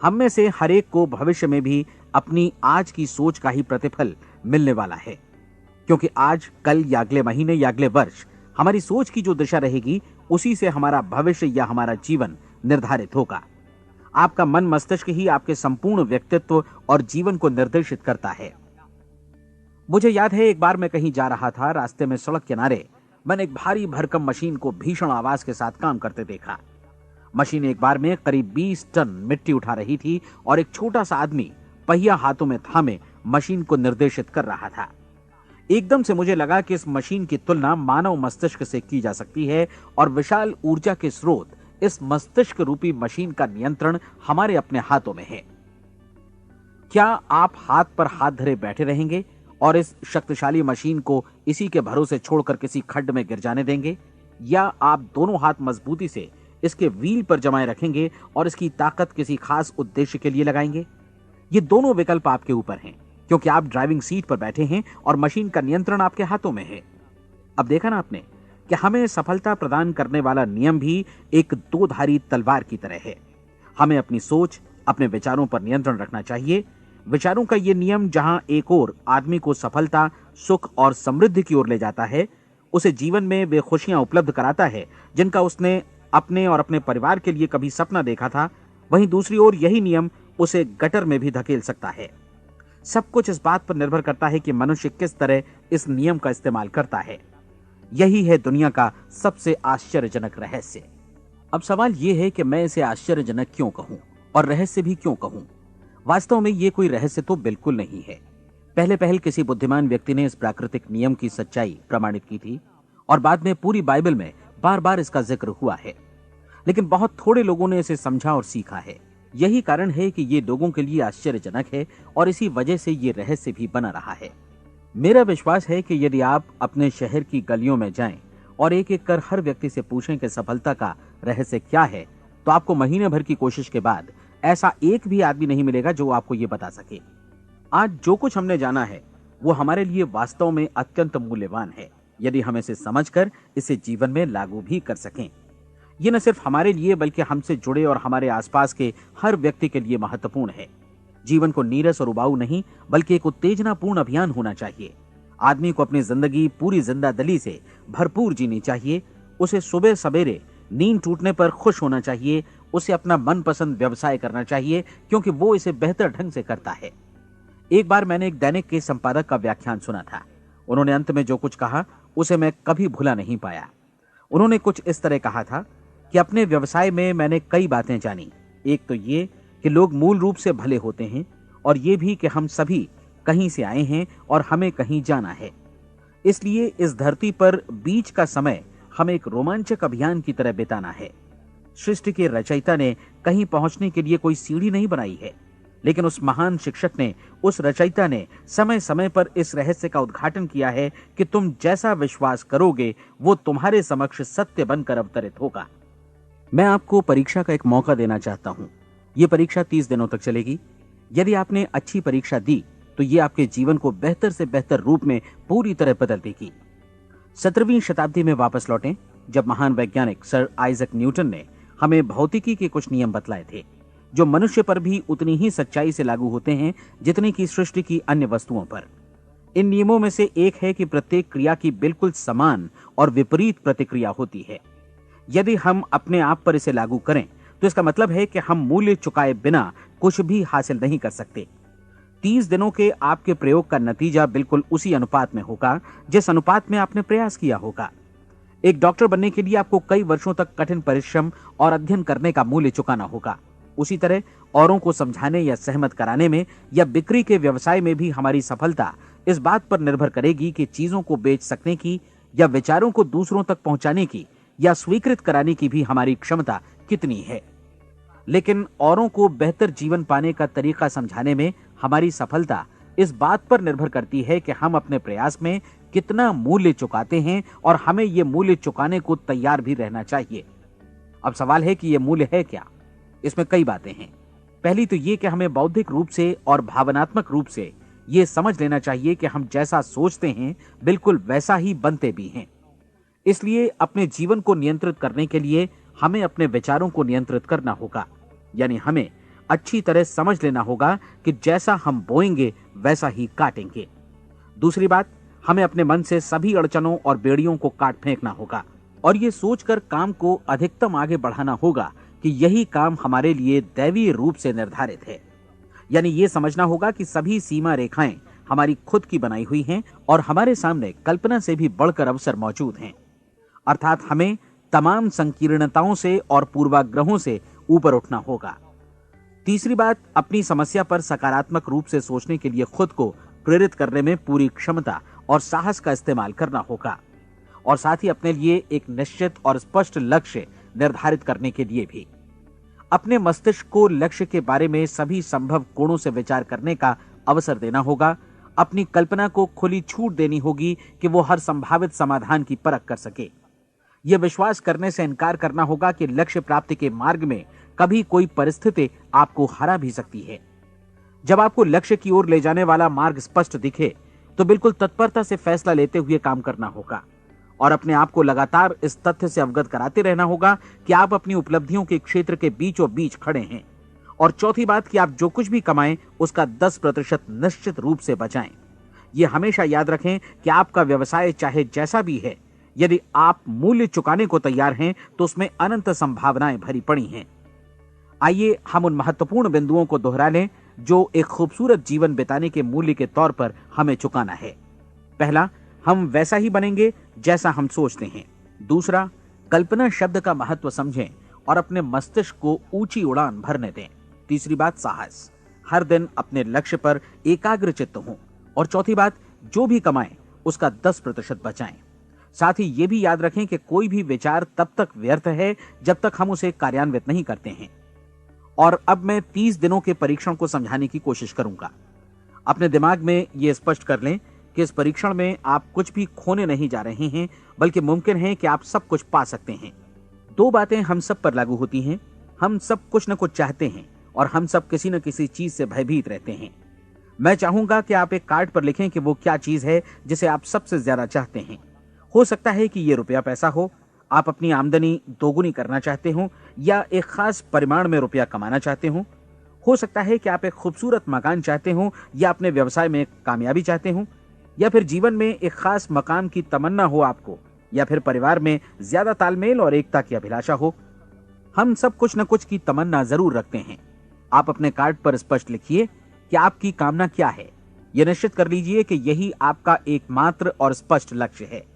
हम में से हर एक को भविष्य में भी अपनी आज की सोच का ही प्रतिफल मिलने वाला है, क्योंकि आज, कल या अगले महीने या अगले वर्ष हमारी सोच की जो दिशा रहेगी उसी से हमारा भविष्य या हमारा जीवन निर्धारित होगा। आपका मन मस्तिष्क ही आपके संपूर्ण व्यक्तित्व और जीवन को निर्देशित करता है। मुझे याद है एक बार मैं कहीं जा रहा था, रास्ते में सड़क किनारे मैंने एक भारी भरकम मशीन को भीषण आवाज के साथ काम करते देखा। मशीन एक बार में करीब 20 टन मिट्टी उठा रही थी और एक छोटा सा आदमी पहिया हाथों में थामे मशीन को निर्देशित कर रहा था। एकदम से मुझे लगा कि इस मशीन की तुलना मानव मस्तिष्क से की जा सकती है और विशाल ऊर्जा के स्रोत इस मस्तिष्क रूपी मशीन का नियंत्रण हमारे अपने हाथों में है। क्या आप हाथ पर हाथ धरे बैठे रहेंगे और इस शक्तिशाली मशीन को इसी के भरोसे छोड़कर किसी खड्ड में गिर जाने देंगे, या आप दोनों हाथ मजबूती से इसके व्हील पर जमाए रखेंगे और इसकी ताकत किसी खास उद्देश्य के लिए लगाएंगे? ये दोनों विकल्प आपके ऊपर हैं, क्योंकि आप ड्राइविंग सीट पर बैठे हैं और मशीन का नियंत्रण आपके हाथों में है। अब देखा ना आपने कि हमें सफलता प्रदान करने वाला नियम भी एक दो धारी तलवार की तरह है। हमें अपनी सोच, अपने विचारों पर नियंत्रण रखना चाहिए। विचारों का यह नियम जहां एक ओर आदमी को सफलता, सुख और समृद्धि की ओर ले जाता है, उसे जीवन में वे खुशियां उपलब्ध कराता है जिनका उसने अपने और अपने परिवार के लिए कभी सपना देखा था, वहीं दूसरी ओर यही नियम उसे गटर में भी धकेल सकता है। सब कुछ इस बात पर निर्भर करता है कि मनुष्य किस तरह इस नियम का इस्तेमाल करता है। यही है दुनिया का सबसे आश्चर्यजनक रहस्य। अब सवाल यह है कि मैं इसे आश्चर्यजनक क्यों कहूं और रहस्य भी क्यों कहूं? वास्तव में यह कोई रहस्य तो बिल्कुल नहीं है। पहले पहल किसी बुद्धिमान व्यक्ति ने इस प्राकृतिक नियम की सच्चाई प्रमाणित की थी और बाद में पूरी बाइबल में बार बार इसका जिक्र हुआ है, लेकिन बहुत थोड़े लोगों ने इसे समझा और सीखा है। यही कारण है कि ये लोगों के लिए आश्चर्यजनक है और इसी वजह से ये रहस्य भी बना रहा है। मेरा विश्वास है कि यदि आप अपने शहर की गलियों में जाएं और एक एक कर हर व्यक्ति से पूछें कि सफलता का रहस्य क्या है, तो आपको महीने भर की कोशिश के बाद ऐसा एक भी आदमी नहीं मिलेगा जो आपको ये बता सके। आज जो कुछ हमने जाना है वो हमारे लिए वास्तव में अत्यंत मूल्यवान है, यदि हम इसे समझकर इसे जीवन में लागू भी कर सकें। ये न सिर्फ हमारे लिए बल्कि हमसे जुड़े और हमारे आसपास के हर व्यक्ति के लिए महत्वपूर्ण है। जीवन को नीरस और उबाऊ नहीं बल्कि एक उत्तेजनापूर्ण अभियान होना चाहिए। आदमी को अपनी जिंदगी पूरी जिंदादिली से भरपूर जीनी चाहिए। उसे सुबह सवेरे नींद टूटने पर खुश होना चाहिए। उसे अपना मनपसंद व्यवसाय करना चाहिए, क्योंकि वो इसे बेहतर ढंग से करता है। एक बार मैंने एक दैनिक के संपादक का व्याख्यान सुना था। उन्होंने अंत में जो कुछ कहा उसे मैं कभी भुला नहीं पाया। उन्होंने कुछ इस तरह कहा था कि अपने व्यवसाय में मैंने कई बातें जानी। एक तो ये कि लोग मूल रूप से भले होते हैं, और ये भी कि हम सभी कहीं से आए हैं और हमें कहीं जाना है। इसलिए इस धरती पर बीच का समय हमें एक रोमांचक अभियान की तरह बिताना है। सृष्टि के रचयिता ने कहीं पहुंचने के लिए कोई सीढ़ी नहीं बनाई है, लेकिन उस महान शिक्षक ने, उस रचयिता ने समय समय पर इस रहस्य का उद्घाटन किया है कि तुम जैसा विश्वास करोगे वो तुम्हारे समक्ष सत्य बनकर अवतरित होगा। मैं आपको परीक्षा का एक मौका देना चाहता हूं। यह परीक्षा 30 दिनों तक चलेगी। यदि आपने अच्छी परीक्षा दी तो ये आपके जीवन को बेहतर से बेहतर रूप में पूरी तरह बदल देगी। 17वीं शताब्दी में वापस लौटें, जब महान वैज्ञानिक सर आइजक न्यूटन ने हमें भौतिकी के कुछ नियम बतलाए थे, जो मनुष्य पर भी उतनी ही सच्चाई से लागू होते हैं जितनी की सृष्टि की अन्य वस्तुओं पर। इन नियमों में से एक है कि प्रत्येक क्रिया की बिल्कुल समान और विपरीत प्रतिक्रिया होती है। यदि हम अपने आप पर इसे लागू करें तो इसका मतलब है कि हम मूल्य चुकाए बिना कुछ भी हासिल नहीं कर सकते। 30 दिनों के आपके प्रयोग का नतीजा बिल्कुल उसी अनुपात में होगा जिस अनुपात में आपने प्रयास किया होगा। एक डॉक्टर बनने के लिए आपको कई वर्षों तक कठिन परिश्रम और अध्ययन करने का मूल्य चुकाना होगा। उसी तरह औरों को समझाने या सहमत कराने में या बिक्री के व्यवसाय में भी हमारी सफलता इस बात पर निर्भर करेगी कि चीजों को बेच सकने की या विचारों को दूसरों तक पहुंचाने की या स्वीकृत कराने की भी हमारी क्षमता कितनी है। लेकिन औरों को बेहतर जीवन पाने का तरीका समझाने में हमारी सफलता इस बात पर निर्भर करती है कि हम अपने प्रयास में कितना मूल्य चुकाते हैं, और हमें यह मूल्य चुकाने को तैयार भी रहना चाहिए। अब सवाल है कि यह मूल्य है क्या? इसमें कई बातें हैं। पहली तो यह कि हमें बौद्धिक रूप से और भावनात्मक रूप से यह समझ लेना चाहिए कि हम जैसा सोचते हैं बिल्कुल वैसा ही बनते भी हैं। इसलिए अपने जीवन को नियंत्रित करने के लिए हमें अपने विचारों को नियंत्रित करना होगा। यानी हमें अच्छी तरह समझ लेना होगा कि जैसा हम बोएंगे वैसा ही काटेंगे। दूसरी बात, हमें अपने मन से सभी अड़चनों और बेड़ियों को काट फेंकना होगा और ये सोचकर काम को अधिकतम आगे बढ़ाना होगा कि यही काम हमारे लिए दैवीय रूप से निर्धारित है। यानी ये समझना होगा कि सभी सीमा रेखाएं हमारी खुद की बनाई हुई हैं और हमारे सामने कल्पना से भी बढ़कर अवसर मौजूद हैं। अर्थात हमें तमाम संकीर्णताओं से और पूर्वाग्रहों से ऊपर उठना होगा। तीसरी बात, अपनी समस्या पर सकारात्मक रूप से सोचने के लिए खुद को प्रेरित करने में पूरी क्षमता और साहस का इस्तेमाल करना होगा, और साथ ही अपने लिए एक निश्चित और स्पष्ट लक्ष्य निर्धारित करने के लिए भी। अपने मस्तिष्क को लक्ष्य के बारे में सभी संभव कोणों से विचार करने का अवसर देना होगा। अपनी कल्पना को खुली छूट देनी होगी कि वो हर संभावित समाधान की परख कर सके। यह विश्वास करने से इनकार करना होगा कि लक्ष्य प्राप्ति के मार्ग में कभी कोई परिस्थिति आपको हरा भी सकती है। जब आपको लक्ष्य की ओर ले जाने वाला मार्ग स्पष्ट दिखे तो बिल्कुल तत्परता से फैसला लेते हुए काम करना होगा और अपने आप को लगातार इस तथ्य से अवगत कराते रहना होगा कि आप अपनी उपलब्धियों के क्षेत्र के बीचों बीच खड़े हैं। और चौथी बात कि आप जो कुछ भी कमाएं उसका 10% निश्चित रूप से बचाएं। यह हमेशा याद रखें कि आपका व्यवसाय चाहे जैसा भी है, यदि आप मूल्य चुकाने को तैयार हैं तो उसमें अनंत संभावनाएं भरी पड़ी हैं। आइए हम उन महत्वपूर्ण बिंदुओं को दोहरा लें जो एक खूबसूरत जीवन बिताने के मूल्य के तौर पर हमें चुकाना है। पहला, हम वैसा ही बनेंगे जैसा हम सोचते हैं। दूसरा, कल्पना शब्द का महत्व समझें और अपने मस्तिष्क को ऊंची उड़ान भरने दें। तीसरी बात, साहस, हर दिन अपने लक्ष्य पर एकाग्र चित्त हों। और चौथी बात, जो भी कमाएं उसका 10% बचाएं। साथ ही ये भी याद रखें कि कोई भी विचार तब तक व्यर्थ है जब तक हम उसे कार्यान्वित नहीं करते हैं। और अब मैं 30 दिनों के परीक्षण को समझाने की कोशिश करूंगा। अपने दिमाग में यह स्पष्ट कर लें कि इस परीक्षण में आप कुछ भी खोने नहीं जा रहे हैं, बल्कि मुमकिन है कि आप सब कुछ पा सकते हैं। 2 बातें हम सब पर लागू होती हैं। हम सब कुछ न कुछ चाहते हैं और हम सब किसी न किसी चीज से भयभीत रहते हैं। मैं चाहूंगा कि आप एक कार्ड पर लिखें कि वो क्या चीज है जिसे आप सबसे ज्यादा चाहते हैं। हो सकता है कि ये रुपया पैसा हो, आप अपनी आमदनी दोगुनी करना चाहते हो, या एक खास परिमाण में रुपया कमाना चाहते हो सकता है कि आप एक खूबसूरत मकान चाहते हो, या अपने व्यवसाय में कामयाबी चाहते हो, या फिर जीवन में एक खास मकाम की तमन्ना हो आपको, या फिर परिवार में ज्यादा तालमेल और एकता की अभिलाषा हो। हम सब कुछ न कुछ की तमन्ना जरूर रखते हैं। आप अपने कार्ड पर स्पष्ट लिखिए कि आपकी कामना क्या है। यह निश्चित कर लीजिए कि यही आपका एकमात्र और स्पष्ट लक्ष्य है।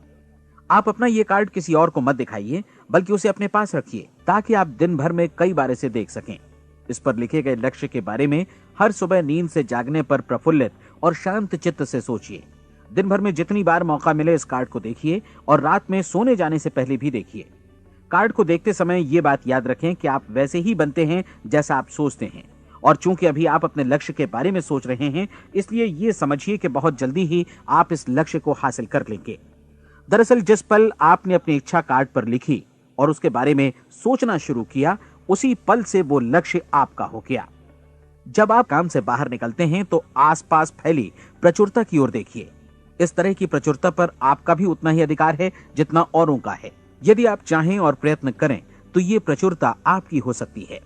आप अपना ये कार्ड किसी और को मत दिखाइए, बल्कि उसे अपने पास रखिए ताकि आप दिन भर में कई बार इसे देख सकें। इस पर लिखे गए लक्ष्य के बारे में हर सुबह नींद से जागने पर प्रफुल्लित और शांत चित्त से सोचिए। दिन भर में जितनी बार मौका मिले इस कार्ड को देखिए और रात में सोने जाने से पहले भी देखिए। कार्ड को देखते समय ये बात याद रखें कि आप वैसे ही बनते हैं जैसा आप सोचते हैं। और चूंकि अभी आप अपने लक्ष्य के बारे में सोच रहे हैं, इसलिए ये समझिए कि बहुत जल्दी ही आप इस लक्ष्य को हासिल कर लेंगे। दरअसल जिस पल आपने अपनी इच्छा कार्ड पर लिखी और उसके बारे में सोचना शुरू किया, उसी पल से वो लक्ष्य आपका हो गया। जब आप काम से बाहर निकलते हैं तो आसपास फैली प्रचुरता की ओर देखिए। इस तरह की प्रचुरता पर आपका भी उतना ही अधिकार है जितना औरों का है। यदि आप चाहें और प्रयत्न करें तो ये प्रचुरता आपकी हो सकती है।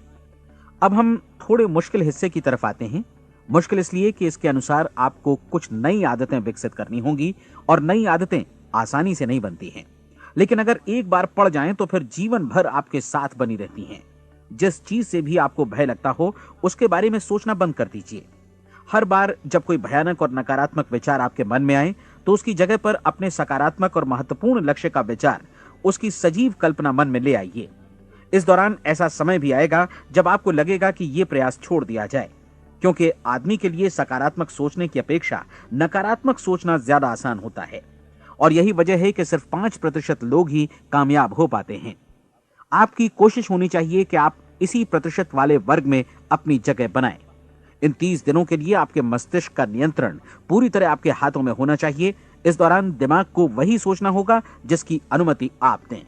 अब हम थोड़े मुश्किल हिस्से की तरफ आते हैं। मुश्किल इसलिए कि इसके अनुसार आपको कुछ नई आदतें विकसित करनी होंगी और नई आदतें आसानी से नहीं बनती हैं, लेकिन अगर एक बार पड़ जाएं तो फिर जीवन भर आपके साथ बनी रहती हैं। जिस चीज से भी आपको भय लगता हो उसके बारे में सोचना बंद कर दीजिए। हर बार जब कोई भयानक और नकारात्मक विचार आपके मन में आए तो उसकी जगह पर अपने सकारात्मक और महत्वपूर्ण लक्ष्य का विचार, उसकी सजीव कल्पना मन में ले आइए। इस दौरान ऐसा समय भी आएगा जब आपको लगेगा कि यह प्रयास छोड़ दिया जाए, क्योंकि आदमी के लिए सकारात्मक सोचने की अपेक्षा नकारात्मक सोचना ज्यादा आसान होता है। और यही वजह है कि सिर्फ 5% लोग ही कामयाब हो पाते हैं। आपकी कोशिश होनी चाहिए कि आप इसी प्रतिशत वाले वर्ग में अपनी जगह बनाएं। इन 30 दिनों के लिए आपके मस्तिष्क का नियंत्रण पूरी तरह आपके हाथों में होना चाहिए। इस दौरान दिमाग को वही सोचना होगा जिसकी अनुमति आप दें।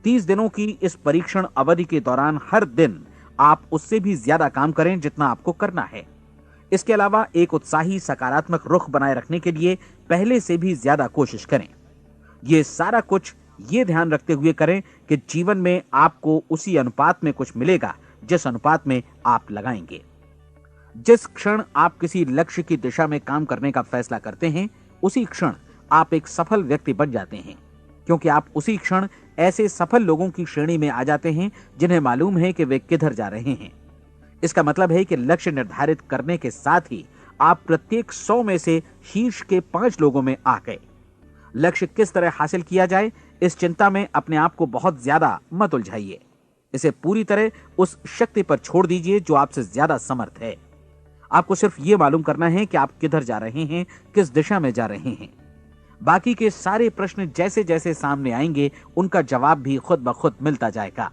30 दिनों की इस परीक्षण अवधि के दौरान हर दिन आप उससे भी ज्यादा काम करें जितना आपको करना है। इसके अलावा एक उत्साही सकारात्मक रुख बनाए रखने के लिए पहले से भी ज्यादा कोशिश करें। ये सारा कुछ ये ध्यान रखते हुए करें कि जीवन में आपको उसी अनुपात में कुछ मिलेगा जिस अनुपात में आप लगाएंगे। जिस क्षण आप किसी लक्ष्य की दिशा में काम करने का फैसला करते हैं, उसी क्षण आप एक सफल व्यक्ति बन जाते हैं, क्योंकि आप उसी क्षण ऐसे सफल लोगों की श्रेणी में आ जाते हैं जिन्हें मालूम है कि वे किधर जा रहे हैं। इसका मतलब है कि लक्ष्य निर्धारित करने के साथ ही आप प्रत्येक 100 में से शीर्ष के 5 लोगों में आ गए। लक्ष्य किस तरह हासिल किया जाए, इस चिंता में अपने आप को बहुत ज्यादा मत उलझाइए। इसे पूरी तरह उस शक्ति पर छोड़ दीजिए जो आपसे ज्यादा समर्थ है। आपको सिर्फ ये मालूम करना है कि आप किधर जा रहे हैं, किस दिशा में जा रहे हैं। बाकी के सारे प्रश्न जैसे जैसे सामने आएंगे उनका जवाब भी खुद ब खुद मिलता जाएगा।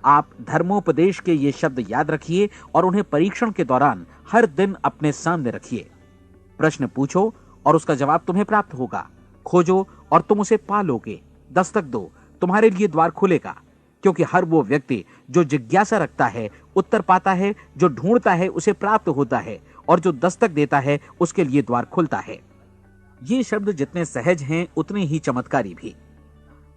आप धर्मोपदेश के ये शब्द याद रखिए और उन्हें परीक्षण के दौरान हर दिन अपने सामने रखिए। प्रश्न पूछो और उसका जवाब तुम्हें प्राप्त होगा। खोजो और तुम उसे पा लोगे। दस्तक दो, तुम्हारे लिए द्वार खुलेगा, क्योंकि हर वो व्यक्ति जो जिज्ञासा रखता है उत्तर पाता है, जो ढूंढता है उसे प्राप्त होता है, और जो दस्तक देता है उसके लिए द्वार खुलता है। ये शब्द जितने सहज हैं उतने ही चमत्कारी भी।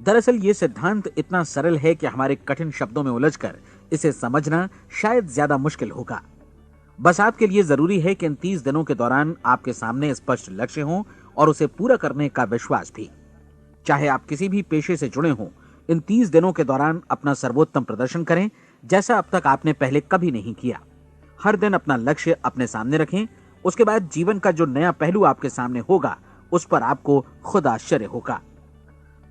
दरअसल ये सिद्धांत इतना सरल है कि हमारे कठिन शब्दों में उलझकर इसे समझना शायद ज्यादा मुश्किल होगा। बस आपके लिए जरूरी है कि इन 30 दिनों के दौरान आपके सामने स्पष्ट लक्ष्य हो और उसे पूरा करने का विश्वास भी। चाहे आप किसी भी पेशे से जुड़े हों, इन 30 दिनों के दौरान अपना सर्वोत्तम प्रदर्शन करें, जैसा अब तक आपने पहले कभी नहीं किया। हर दिन अपना लक्ष्य अपने सामने रखें। उसके बाद जीवन का जो नया पहलू आपके सामने होगा उस पर आपको खुद आश्चर्य होगा।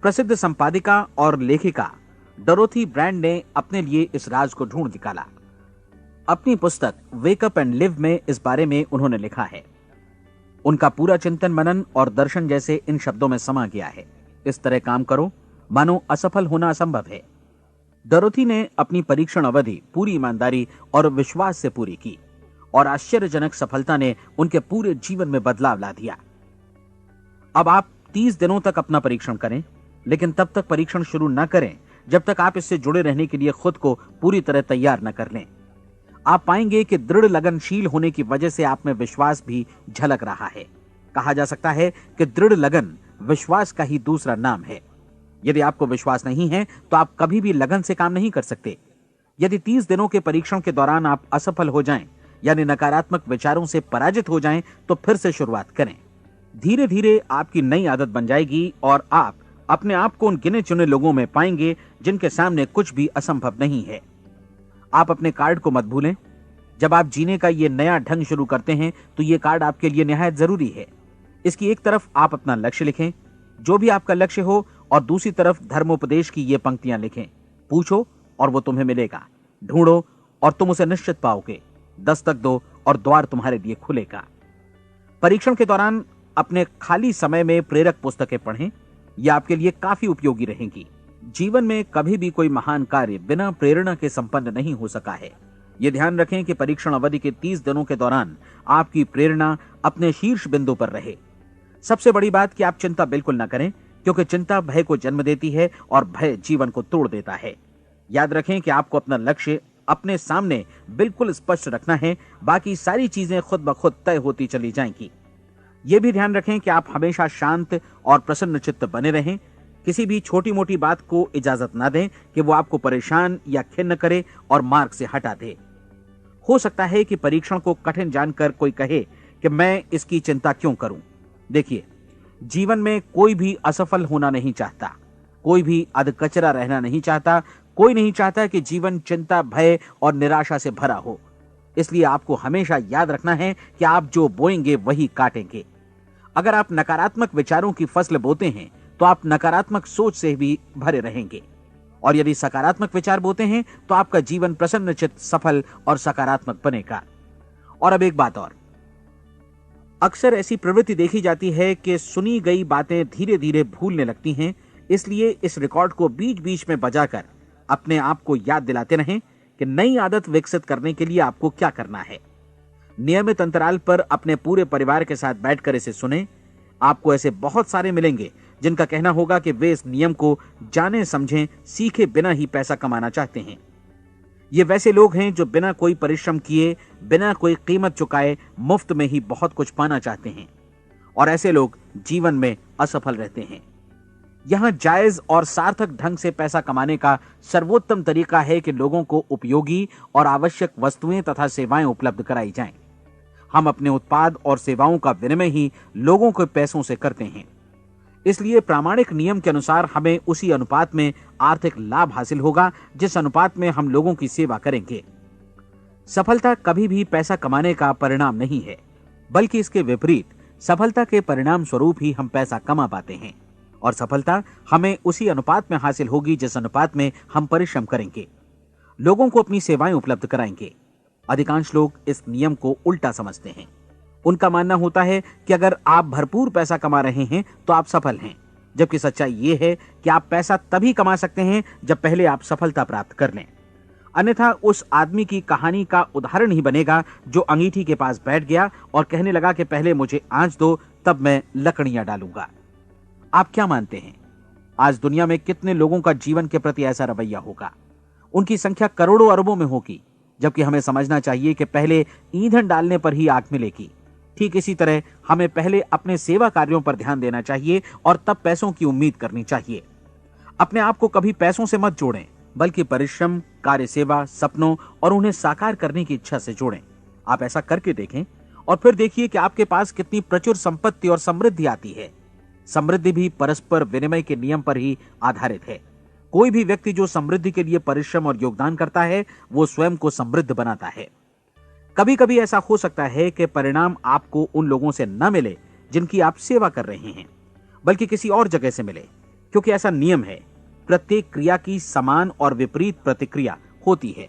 प्रसिद्ध संपादिका और लेखिका डोरोथी ब्रैंड ने अपने लिए इस राज को ढूंढ निकाला। अपनी पुस्तक वेक अप एंड लिव में इस बारे में उन्होंने लिखा है। उनका पूरा चिंतन मनन और दर्शन जैसे इन शब्दों में समा गया है। इस तरह काम करो मानो असफल होना असंभव है। डोरोथी ने अपनी परीक्षण अवधि पूरी ईमानदारी और विश्वास से पूरी की और आश्चर्यजनक सफलता ने उनके पूरे जीवन में बदलाव ला दिया। अब आप 30 दिनों तक अपना परीक्षण करें, लेकिन तब तक परीक्षण शुरू न करें जब तक आप इससे जुड़े रहने के लिए खुद को पूरी तरह तैयार न कर लें। आप पाएंगे कि दृढ़ लगनशील होने की वजह से आप में विश्वास भी झलक रहा है। कहा जा सकता है कि दृढ़ लगन विश्वास का ही दूसरा नाम है। यदि आपको विश्वास नहीं है तो आप कभी भी लगन से काम नहीं कर सकते। यदि 30 दिनों के परीक्षण के दौरान आप असफल हो जाएं, यानी नकारात्मक विचारों से पराजित हो जाएं, तो फिर से शुरुआत करें। धीरे धीरे आपकी नई आदत बन जाएगी और आप अपने आप को उन गिने चुने लोगों में पाएंगे जिनके सामने कुछ भी असंभव नहीं है। आप अपने कार्ड को मत भूलें। जब आप जीने का ये नया ढंग शुरू करते हैं तो ये कार्ड आपके लिए निहायत जरूरी है। इसकी एक तरफ आप अपना लक्ष्य लिखें, जो भी आपका लक्ष्य हो, और दूसरी तरफ धर्मोपदेश की ये पंक्तियां लिखें। पूछो और वो तुम्हें मिलेगा, ढूंढो और तुम उसे निश्चित पाओगे, दस्तक दो और द्वार तुम्हारे लिए खुलेगा। परीक्षण के दौरान अपने खाली समय में प्रेरक पुस्तकें पढ़ें। ये आपके लिए काफी उपयोगी रहेंगी। जीवन में कभी भी कोई महान कार्य बिना प्रेरणा के संपन्न नहीं हो सका है। ये ध्यान रखें कि परीक्षण अवधि के 30 दिनों के दौरान आपकी प्रेरणा अपने शीर्ष बिंदु पर रहे। सबसे बड़ी बात कि आप चिंता बिल्कुल न करें, क्योंकि चिंता भय को जन्म देती है और भय जीवन को तोड़ देता है। याद रखें कि आपको अपना लक्ष्य अपने सामने बिल्कुल स्पष्ट रखना है, बाकी सारी चीजें खुद ब खुद तय होती चली जाएंगी। ये भी ध्यान रखें कि आप हमेशा शांत और प्रसन्न चित्त बने रहें। किसी भी छोटी मोटी बात को इजाजत ना दें कि वो आपको परेशान या खिन्न करे और मार्ग से हटा दे। हो सकता है कि परीक्षण को कठिन जानकर कोई कहे कि मैं इसकी चिंता क्यों करूं। देखिए, जीवन में कोई भी असफल होना नहीं चाहता, कोई भी अधकचरा रहना नहीं चाहता, कोई नहीं चाहता कि जीवन चिंता, भय और निराशा से भरा हो। इसलिए आपको हमेशा याद रखना है कि आप जो बोएंगे वही काटेंगे। अगर आप नकारात्मक विचारों की फसल बोते हैं तो आप नकारात्मक सोच से भी भरे रहेंगे, और यदि सकारात्मक विचार बोते हैं तो आपका जीवन प्रसन्नचित्त, सफल और सकारात्मक बनेगा। और अब एक बात और, अक्सर ऐसी प्रवृत्ति देखी जाती है कि सुनी गई बातें धीरे धीरे भूलने लगती हैं। इसलिए इस रिकॉर्ड को बीच बीच में बजाकर अपने आप को याद दिलाते रहें कि नई आदत विकसित करने के लिए आपको क्या करना है। नियमित अंतराल पर अपने पूरे परिवार के साथ बैठकर इसे सुनें। आपको ऐसे बहुत सारे मिलेंगे जिनका कहना होगा कि वे इस नियम को जाने समझें सीखे बिना ही पैसा कमाना चाहते हैं। ये वैसे लोग हैं जो बिना कोई परिश्रम किए, बिना कोई कीमत चुकाए मुफ्त में ही बहुत कुछ पाना चाहते हैं, और ऐसे लोग जीवन में असफल रहते हैं। यहां जायज और सार्थक ढंग से पैसा कमाने का सर्वोत्तम तरीका है कि लोगों को उपयोगी और आवश्यक वस्तुएं तथा सेवाएं उपलब्ध कराई जाएं। हम अपने उत्पाद और सेवाओं का विनिमय ही लोगों के पैसों से करते हैं। इसलिए प्रामाणिक नियम के अनुसार हमें उसी अनुपात में आर्थिक लाभ हासिल होगा जिस अनुपात में हम लोगों की सेवा करेंगे। सफलता कभी भी पैसा कमाने का परिणाम नहीं है, बल्कि इसके विपरीत सफलता के परिणाम स्वरूप ही हम पैसा कमा पाते हैं, और सफलता हमें उसी अनुपात में हासिल होगी जिस अनुपात में हम परिश्रम करेंगे, लोगों को अपनी सेवाएं उपलब्ध कराएंगे। अधिकांश लोग इस नियम को उल्टा समझते हैं। उनका मानना होता है कि अगर आप भरपूर पैसा कमा रहे हैं तो आप सफल हैं, जबकि सच्चाई ये है कि आप पैसा तभी कमा सकते हैं जब पहले आप सफलता प्राप्त कर लें। अन्यथा उस आदमी की कहानी का उदाहरण ही बनेगा जो अंगीठी के पास बैठ गया और कहने लगा कि पहले मुझे आंच दो, तब मैं लकड़ियां डालूंगा। आप क्या मानते हैं, आज दुनिया में कितने लोगों का जीवन के प्रति ऐसा रवैया होगा? उनकी संख्या करोड़ों अरबों में होगी, जबकि हमें समझना चाहिए कि पहले ईंधन डालने पर ही आग मिलेगी। ठीक इसी तरह हमें पहले अपने सेवा कार्यों पर ध्यान देना चाहिए और तब पैसों की उम्मीद करनी चाहिए। अपने आप को कभी पैसों से मत जोड़ें, बल्कि परिश्रम, कार्य सेवा, सपनों और उन्हें साकार करने की इच्छा से जोड़ें। आप ऐसा करके देखें और फिर देखिए कि आपके पास कितनी प्रचुर संपत्ति और समृद्धि आती है। समृद्धि भी परस्पर विनिमय के नियम पर ही आधारित है। कोई भी व्यक्ति जो समृद्धि के लिए परिश्रम और योगदान करता है, वो स्वयं को समृद्ध बनाता है। कभी कभी ऐसा हो सकता है कि परिणाम आपको उन लोगों से न मिले जिनकी आप सेवा कर रहे हैं, बल्कि किसी और जगह से मिले, क्योंकि ऐसा नियम है, प्रत्येक क्रिया की समान और विपरीत प्रतिक्रिया होती है।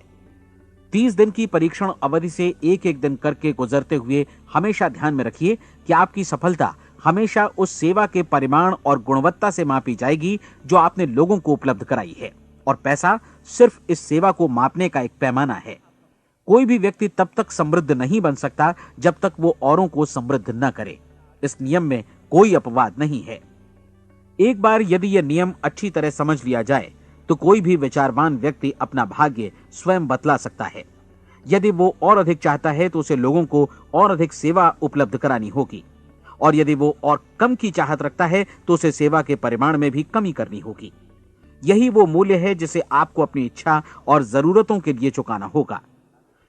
30 दिन की परीक्षण अवधि से एक एक दिन करके गुजरते हुए हमेशा ध्यान में रखिए कि आपकी सफलता हमेशा उस सेवा के परिमाण और गुणवत्ता से मापी जाएगी जो आपने लोगों को उपलब्ध कराई है, और पैसा सिर्फ इस सेवा को मापने का एक पैमाना है। कोई भी व्यक्ति तब तक समृद्ध नहीं बन सकता जब तक वो औरों को समृद्ध न करे। इस नियम में कोई अपवाद नहीं है। एक बार यदि यह नियम अच्छी तरह समझ लिया जाए तो कोई भी विचारवान व्यक्ति अपना भाग्य स्वयं बतला सकता है। यदि वो और अधिक चाहता है तो उसे लोगों को और अधिक सेवा उपलब्ध करानी होगी, और यदि वो और कम की चाहत रखता है तो उसे सेवा के परिमाण में भी कमी करनी होगी। यही वो मूल्य है जिसे आपको अपनी इच्छा और जरूरतों के लिए चुकाना होगा।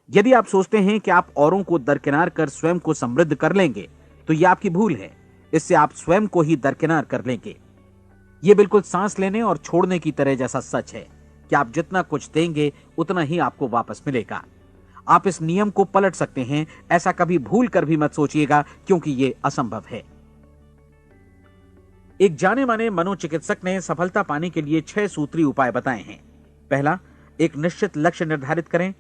यदि आप सोचते हैं कि आप औरों को दरकिनार कर स्वयं को समृद्ध कर लेंगे तो यह आपकी भूल है। इससे आप स्वयं को ही दरकिनार कर लेंगे। यह बिल्कुल सांस लेने और छोड़ने की तरह जैसा सच है कि आप जितना कुछ देंगे उतना ही आपको वापस मिलेगा। आप इस नियम को पलट सकते हैं, ऐसा कभी भूल कर भी मत सोचिएगा, क्योंकि यह असंभव है। एक जाने माने मनोचिकित्सक ने सफलता पाने के लिए 6 सूत्री उपाय बताए हैं। पहला, एक निश्चित लक्ष्य निर्धारित करें।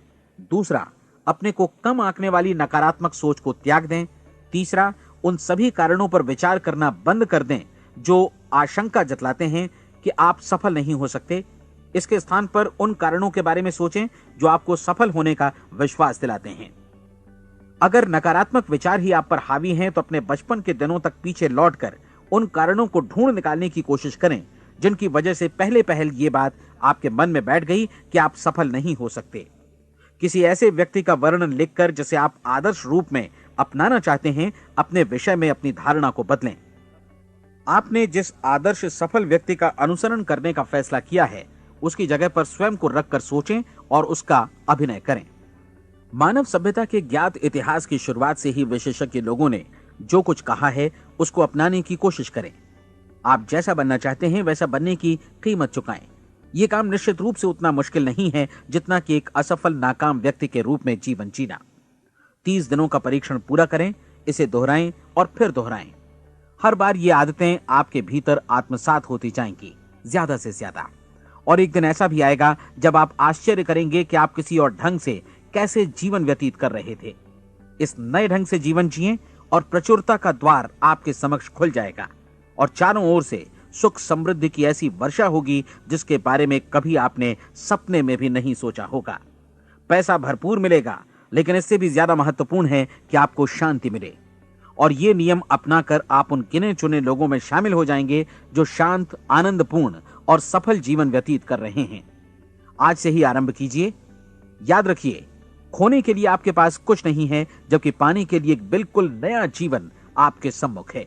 दूसरा, अपने को कम आंकने वाली नकारात्मक सोच को त्याग दें। तीसरा, उन सभी कारणों पर विचार करना बंद कर दें जो आशंका जतलाते हैं कि आप सफल नहीं हो सकते। इसके स्थान पर उन कारणों के बारे में सोचें जो आपको सफल होने का विश्वास दिलाते हैं। अगर नकारात्मक विचार ही आप पर हावी हैं तो अपने बचपन के दिनों तक पीछे लौटकर उन कारणों को ढूंढ निकालने की कोशिश करें जिनकी वजह से पहले पहल ये बात आपके मन में बैठ गई कि आप सफल नहीं हो सकते। किसी ऐसे व्यक्ति का वर्णन लिखकर जिसे आप आदर्श रूप में अपनाना चाहते हैं, अपने विषय में अपनी धारणा को बदलें। आपने जिस आदर्श सफल व्यक्ति का अनुसरण करने का फैसला किया है, उसकी जगह पर स्वयं को रखकर सोचें और उसका अभिनय करें। मानव सभ्यता के ज्ञात इतिहास की शुरुआत से ही विशेषज्ञ लोगों ने जो कुछ कहा है उसको अपनाने की कोशिश करें। आप जैसा बनना चाहते हैं वैसा बनने की कीमत चुकाएं। यह काम निश्चित रूप से उतना मुश्किल नहीं है जितना कि एक असफल नाकाम व्यक्ति के रूप में जीवन जीना। 30 दिनों का परीक्षण पूरा करें, इसे दोहराएं और फिर दोहराएं। हर बार ये आदतें आपके भीतर आत्मसात होती जाएंगी, ज्यादा से ज्यादा। और एक दिन ऐसा भी आएगा जब आप आश्चर्य करेंगे कि आप किसी और ढंग से कैसे जीवन व्यतीत कर रहे थे। इस नए ढंग से जीवन जिएं और प्रचुरता का द्वार आपके समक्ष खुल जाएगा और चारों ओर से सुख समृद्धि की ऐसी वर्षा होगी जिसके बारे में कभी आपने सपने में भी नहीं सोचा होगा। पैसा भरपूर मिलेगा, लेकिन इससे भी ज्यादा महत्वपूर्ण है कि आपको शांति मिले। और ये नियम अपनाकर आप उन गिने चुने लोगों में शामिल हो जाएंगे जो शांत, आनंदपूर्ण और सफल जीवन व्यतीत कर रहे हैं। आज से ही आरंभ कीजिए। याद रखिए, खोने के लिए आपके पास कुछ नहीं है, जबकि पाने के लिए एक बिल्कुल नया जीवन आपके सम्मुख है।